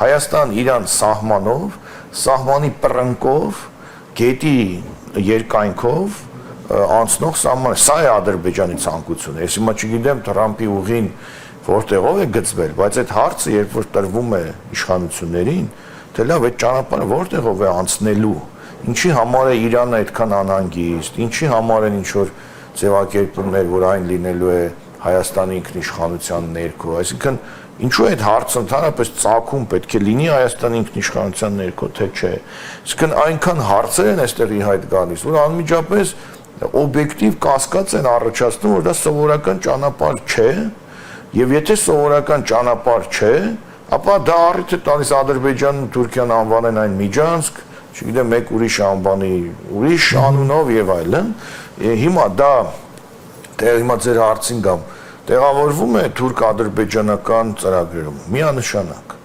Հայաստան-Իրան սահմանով, սահմանի պռնկով, գետի երկայնքով անցնող սահման, սա է Ադրբեջանի ցանկությունը։ Ես հիմա չգիտեմ Թրամփի ուղին որտեղով է գծվել, բայց այդ հարցը երբ որ տրվում է իշխանություններին, թե լավ այդ ճանապարհը որտեղով է անցնելու, ինչի համար է Իրանը այդքան անհանգիստ, ինչի համար են ինչ որ ձևակերպումներ, որ այն լինելու է Հայաստանի ինքնիշխանության ներքո, այսինքն ինչու է այդ հարցը ընդհանրապես ծագում պետք է լինի Հայաստանի ինքնիշխանության ներքո, թե չէ։ Այսինքն այնքան հարցեր են այստեղ ի հայտ գալիս, որ անմիջապես օբյեկտիվ կասկած են առաջացնում, որ դա սովորական ճանապարհ չէ, եւ եթե սովորական ճանապարհ չէ, ապա դա առիթ է տալիս Ադրբեջանն ու Թուրքիան անվանեն այն Միջանցք, չգիտեմ, մեկ ուրիշ անվանի, ուրիշ անունով եւ այլն։ Հիմա դա հիմա ձեր հարցին գամ, տեղավորվում է թուրք-ադրբեջանական ծրագրերում, միանշանակ։